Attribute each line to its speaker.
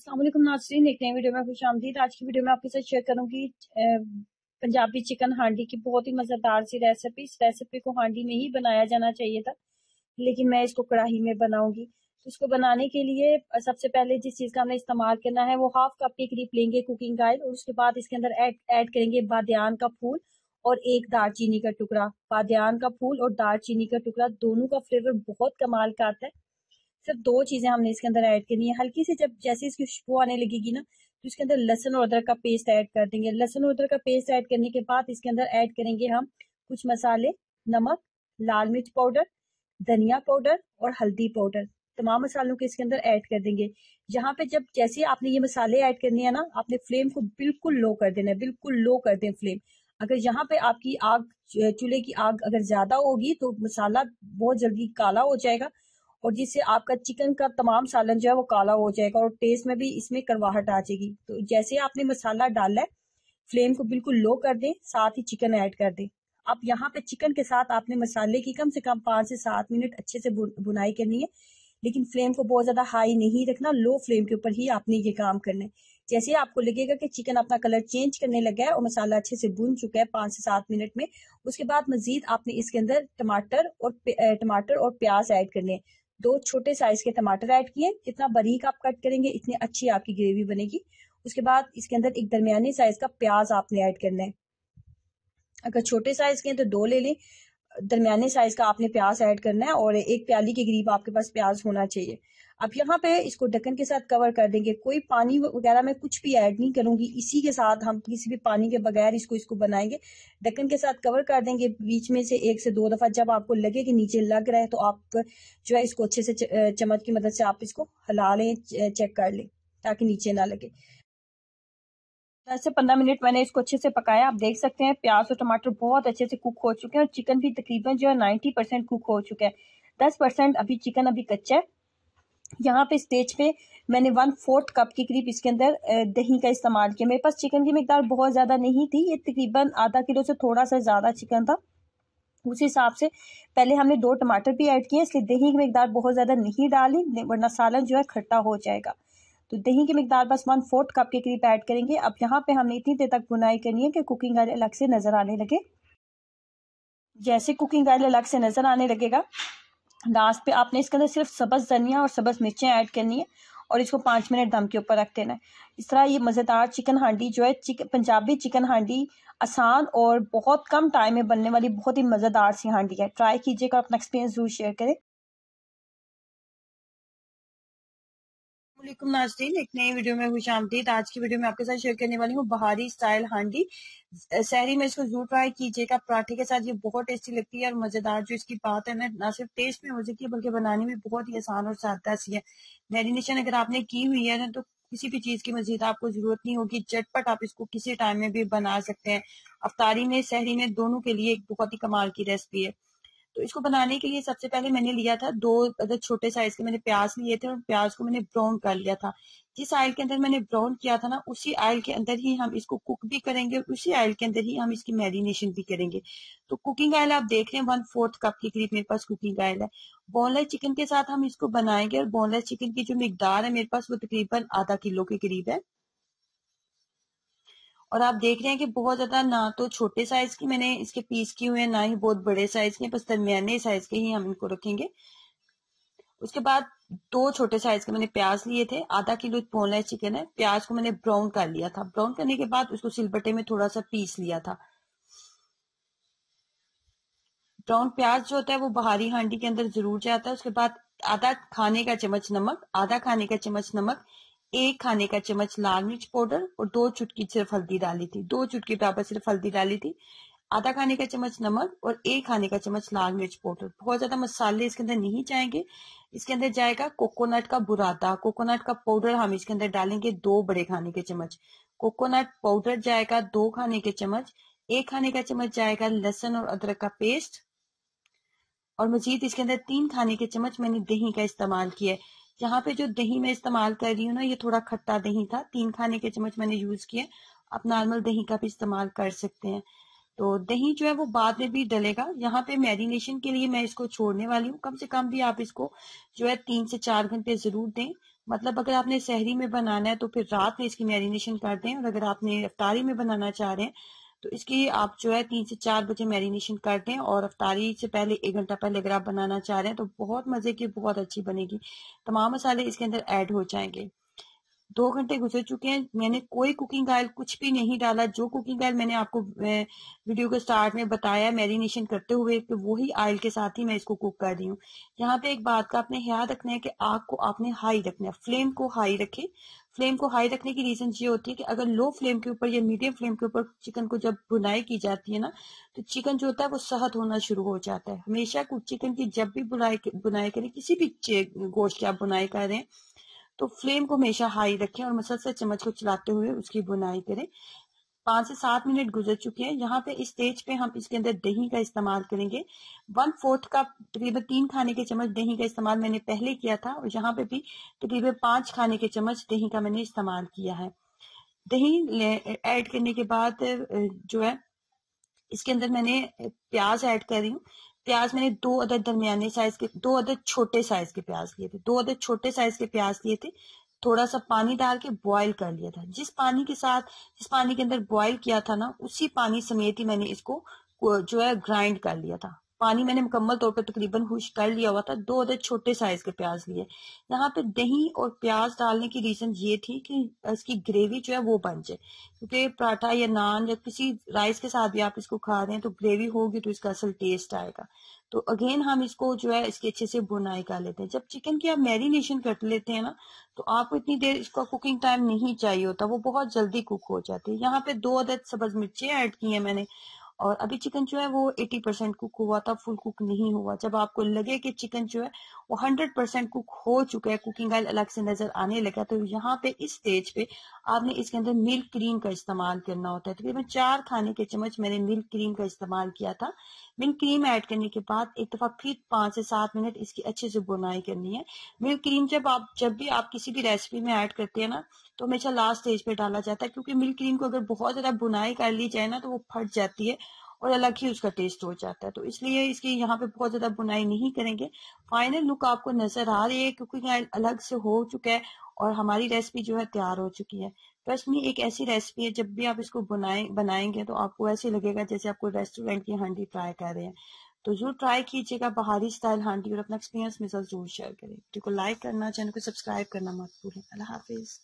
Speaker 1: अस्सलाम वालेकुम नाज़रीन, एक नई वीडियो में खुशामदीद। आज की वीडियो में आपके साथ शेयर करूंगी पंजाबी चिकन हांडी की बहुत ही मज़ेदार सी रेसिपी। इस रेसिपी को हांडी में ही बनाया जाना चाहिए था, लेकिन मैं इसको कढ़ाई में बनाऊंगी। तो इसको बनाने के लिए सबसे पहले जिस चीज़ का हमने इस्तेमाल करना है वो हाफ कप के करीब लेंगे कुकिंग ऑयल, और उसके बाद इसके अंदर ऐड करेंगे बादियान का फूल और एक दालचीनी का टुकड़ा। बादियान का फूल और दालचीनी का टुकड़ा दोनों का फ्लेवर बहुत कमाल का आता है। सिर्फ दो चीजें हमने इसके अंदर ऐड करनी है। हल्की सी जब जैसे इसकी खुशबू आने लगेगी ना, तो इसके अंदर लहसुन और अदरक का पेस्ट ऐड कर देंगे। लहसुन और अदरक का पेस्ट ऐड करने के बाद इसके अंदर ऐड करेंगे हम कुछ मसाले, नमक, लाल मिर्च पाउडर, धनिया पाउडर और हल्दी पाउडर। तमाम मसालों को इसके अंदर ऐड कर देंगे। यहाँ पे जब जैसे आपने ये मसाले ऐड करने हैं ना, आपने फ्लेम को बिल्कुल लो कर देना है, बिल्कुल लो कर दें फ्लेम। अगर यहाँ पे आपकी आग, चूल्हे की आग अगर ज्यादा होगी तो मसाला बहुत जल्दी काला हो जाएगा, और जिससे आपका चिकन का तमाम सालन जो है वो काला हो जाएगा और टेस्ट में भी इसमें कड़वाहट आ जाएगी। तो जैसे आपने मसाला डाला है, फ्लेम को बिल्कुल लो कर दें, साथ ही चिकन ऐड कर दें। अब यहाँ पे चिकन के साथ आपने मसाले की कम से कम 5 से 7 मिनट अच्छे से बुनाई करनी है, लेकिन फ्लेम को बहुत ज्यादा हाई नहीं रखना, लो फ्लेम के ऊपर ही आपने ये काम करना है। जैसे ही आपको लगेगा कि चिकन अपना कलर चेंज करने लगा है और मसाला अच्छे से भुन चुका है 5 से 7 मिनट में, उसके बाद मजीद आपने इसके अंदर टमाटर और प्याज ऐड करने हैं। 2 छोटे साइज के टमाटर ऐड किए। जितना बारीक आप कट करेंगे इतनी अच्छी आपकी ग्रेवी बनेगी। उसके बाद इसके अंदर एक दरमियानी साइज का प्याज आपने ऐड करना है। अगर छोटे साइज के हैं तो 2 ले लें, दरमियाने साइज का आपने प्याज ऐड करना है, और एक प्याली के करीब आपके पास प्याज होना चाहिए। अब यहाँ पे इसको ढक्कन के साथ कवर कर देंगे। कोई पानी वगैरह मैं कुछ भी ऐड नहीं करूंगी, इसी के साथ हम किसी भी पानी के बगैर इसको बनाएंगे। ढक्कन के साथ कवर कर देंगे। बीच में से 1 से 2 दफा जब आपको लगे कि नीचे लग रहा है तो आप जो है इसको अच्छे से चम्मच की मदद से आप इसको हिला लें, चेक कर लें ताकि नीचे ना लगे। 10 से 15 मिनट मैंने इसको अच्छे से पकाया। आप देख सकते हैं प्याज और टमाटर बहुत अच्छे से कुक हो चुके हैं और चिकन भी तकरीबन जो है 90% कुक हो चुका है। 10% अभी चिकन अभी कच्चा है। यहाँ पे स्टेज पे मैंने 1/4 कप के करीब इसके अंदर दही का इस्तेमाल किया। मेरे पास चिकन की मिकदार बहुत ज्यादा नहीं थी, ये तकरीबन आधा किलो से थोड़ा सा ज्यादा चिकन था। उस हिसाब से पहले हमने 2 टमाटर भी ऐड किए, इसलिए दही की मिकदार बहुत ज्यादा नहीं डाली, वरना सालन जो है खट्टा हो जाएगा। तो दही की मिकदार बस 1/4 कप के करीब ऐड करेंगे। अब यहाँ पे हमने इतनी देर तक बुनाई करनी है कि कुकिंग ऑयल अलग से नजर आने लगे। जैसे कुकिंग ऑयल अलग से नजर आने लगेगा, लास्ट पे आपने इसके अंदर सिर्फ सब्ज धनिया और सब्ज मिर्चें ऐड करनी है और इसको 5 मिनट दम के ऊपर रख देना है। इस तरह ये मजेदार चिकन हांडी जो है, पंजाबी चिकन हांडी आसान और बहुत कम टाइम में बनने वाली बहुत ही मजेदार सी हांडी है। ट्राई कीजिएगा, अपना एक्सपीरियंस जरूर शेयर करें। वालेकुम नाज़रीन, एक नई वीडियो में खुशामदीद। आज की वीडियो में आपके साथ शेयर करने वाली हूँ बहारी स्टाइल हांडी। सहरी में इसको जरूर ट्राई कीजिएगा, पराठे के साथ ये बहुत टेस्टी लगती है। और मजेदार जो इसकी बात है ना सिर्फ टेस्ट में मजे की बल्कि बनाने में बहुत ही आसान और सादा सी है। मैरिनेशन अगर आपने की हुई है ना तो किसी भी चीज की मजीद आपको जरूरत नहीं होगी, झटपट आप इसको किसी टाइम में भी बना सकते हैं। अफ्तारी में, सहरी में, दोनों के लिए एक बहुत ही कमाल की रेसिपी है। तो इसको बनाने के लिए सबसे पहले मैंने लिया था 2 अगर छोटे साइज के मैंने प्याज लिए थे और प्याज को मैंने ब्राउन कर लिया था। जिस ऑयल के अंदर मैंने ब्राउन किया था ना, उसी ऑयल के अंदर ही हम इसको कुक भी करेंगे और उसी ऑयल के अंदर ही हम इसकी मैरिनेशन भी करेंगे। तो कुकिंग ऑयल आप देख रहे हैं 1/4 कप के करीब मेरे पास कुकिंग ऑयल है। बोनलेस चिकन के साथ हम इसको बनाएंगे और बोनलेस चिकन की जो मिकदार है मेरे पास वो तकरीबन आधा किलो के करीब है। और आप देख रहे हैं कि बहुत ज्यादा ना तो छोटे साइज की मैंने इसके पीस किए हुए हैं, ना ही बहुत बड़े साइज के, बस दरमियाने साइज के ही हम इनको रखेंगे। उसके बाद 2 छोटे साइज के मैंने प्याज लिए थे। आधा किलो बोनलेस चिकन है। प्याज को मैंने ब्राउन कर लिया था। ब्राउन करने के बाद उसको सिलबट्टे में थोड़ा सा पीस लिया था। ब्राउन प्याज जो होता है वो बहारी हांडी के अंदर जरूर जाता है। उसके बाद आधा खाने का चम्मच नमक, आधा खाने का चम्मच नमक, 1 खाने का चम्मच लाल मिर्च पाउडर और 2 चुटकी सिर्फ हल्दी डाली थी। 2 चुटकी बराबर सिर्फ हल्दी डाली थी। आधा खाने का चम्मच नमक और 1 खाने का चम्मच लाल मिर्च पाउडर। बहुत ज्यादा मसाले इसके अंदर नहीं जाएंगे। इसके अंदर जाएगा कोकोनट का बुरादा, कोकोनट का पाउडर हम इसके अंदर डालेंगे 2 बड़े खाने के चम्मच। कोकोनट पाउडर जाएगा 2 खाने के चम्मच। 1 खाने का चम्मच जाएगा लहसुन और अदरक का पेस्ट। और मजीद इसके अंदर 3 खाने के चम्मच मैंने दही का इस्तेमाल किया है। यहाँ पे जो दही मैं इस्तेमाल कर रही हूँ ना, ये थोड़ा खट्टा दही था। 3 खाने के चम्मच मैंने यूज किया। आप नॉर्मल दही का भी इस्तेमाल कर सकते हैं। तो दही जो है वो बाद में भी डलेगा। यहाँ पे मैरिनेशन के लिए मैं इसको छोड़ने वाली हूँ। कम से कम भी आप इसको जो है 3 से 4 घंटे जरूर दें, मतलब अगर आपने सहरी में बनाना है तो फिर रात में इसकी मैरिनेशन कर दें, और अगर आपने अफ्तारी में बनाना चाह रहे हैं तो इसकी आप जो है 3 से 4 बजे मैरिनेशन कर दें, और अफ्तारी से पहले 1 घंटा पहले अगर आप बनाना चाह रहे हैं तो बहुत मजे की, बहुत अच्छी बनेगी। तमाम मसाले इसके अंदर ऐड हो जाएंगे। 2 घंटे गुजर चुके हैं, मैंने कोई कुकिंग ऑयल कुछ भी नहीं डाला। जो कुकिंग ऑयल मैंने आपको वीडियो के स्टार्ट में बताया मैरिनेशन करते हुए कि वही ऑयल के साथ ही मैं इसको कुक कर रही हूँ। यहाँ पे एक बात का आपने ख्याल रखना है कि आग को आपने हाई रखना है, फ्लेम को हाई रखें। फ्लेम को हाई रखने की रीजन ये होती है कि अगर लो फ्लेम के ऊपर या मीडियम फ्लेम के ऊपर चिकन को जब बुनाई की जाती है ना, तो चिकन जो होता है वो सहत होना शुरू हो जाता है। हमेशा चिकन की जब भी बुनाई करें, किसी भी गोश्त की आप बुनाई कर रहे हैं, तो फ्लेम को हमेशा हाई रखें और मुसलसल चम्मच को चलाते हुए उसकी बुनाई करें। 5 से 7 मिनट गुजर चुके हैं। यहाँ पे इस स्टेज पे हम इसके अंदर दही का इस्तेमाल करेंगे। 1/4 कप, तकरीबन 3 खाने के चम्मच दही का इस्तेमाल मैंने पहले किया था, और यहाँ पे भी तकरीबन 5 खाने के चम्मच दही का मैंने इस्तेमाल किया है। दही ऐड करने के बाद जो है इसके अंदर मैंने प्याज ऐड कर रही हूँ। प्याज मैंने 2 अदद दरमियाने साइज के, 2 अदद छोटे साइज के प्याज लिए थे, 2 अदद छोटे साइज के प्याज लिए थे। थोड़ा सा पानी डाल के बॉईल कर लिया था। जिस पानी के अंदर बॉईल किया था ना, उसी पानी समेत ही मैंने इसको जो है ग्राइंड कर लिया था। पानी मैंने मुकम्मल तौर पर तकरीबन खुश कर लिया हुआ था। 2 अदद छोटे साइज के प्याज लिए। यहाँ पे दही और प्याज डालने की रीजन ये थी कि इसकी ग्रेवी जो है वो बन जाए, क्योंकि पराठा या नान या किसी राइस के साथ भी आप इसको खा रहे हैं तो ग्रेवी होगी तो इसका असल टेस्ट आएगा। तो अगेन हम इसको जो है इसकी अच्छे से बुनाई कर लेते हैं। जब चिकन की आप मैरिनेशन कर लेते हैं ना, तो आपको इतनी देर इसका कुकिंग टाइम नहीं चाहिए होता, वो बहुत जल्दी कुक हो जाती है। यहाँ पे 2 अदद सब्ज मिर्चें ऐड की हैं मैंने, और अभी चिकन जो है वो 80% कुक हुआ था, फुल कुक नहीं हुआ। जब आपको लगे कि चिकन जो है वो 100% कुक हो चुका है, कुकिंग ऑयल अलग से नजर आने लगा, तो यहाँ पे इस स्टेज पे आपने इसके अंदर मिल्क क्रीम का इस्तेमाल करना होता है। तकरीबन 4 खाने के चम्मच मैंने मिल्क क्रीम का इस्तेमाल किया था। मिल्क क्रीम ऐड करने के बाद एक दफा फिर 5 से 7 मिनट इसकी अच्छे से बुनाई करनी है। मिल्क क्रीम जब भी आप किसी भी रेसिपी में ऐड करते हैं ना, तो हमेशा लास्ट स्टेज पे डाला जाता है, क्योंकि मिल्क क्रीम को अगर बहुत ज्यादा बुनाई कर ली जाए ना तो वो फट जाती है और अलग ही उसका टेस्ट हो जाता है। तो इसलिए इसकी यहाँ पे बहुत ज्यादा बुनाई नहीं करेंगे। फाइनल लुक आपको नजर आ रही है, क्योंकि अलग से हो चुका है और हमारी रेसिपी जो है तैयार हो चुकी है। ट्रस्ट मी, एक ऐसी रेसिपी है जब भी आप इसको बनाएंगे तो आपको ऐसे लगेगा जैसे आपको रेस्टोरेंट की हांडी ट्राई कर रहे हैं। तो जरूर ट्राई कीजिएगा बहारी स्टाइल हांडी, और अपना एक्सपीरियंस मेरे साथ जरूर शेयर करें। वीडियो को लाइक करना, चैनल को सब्सक्राइब करना मत भूलें। अल्लाह हाफिज।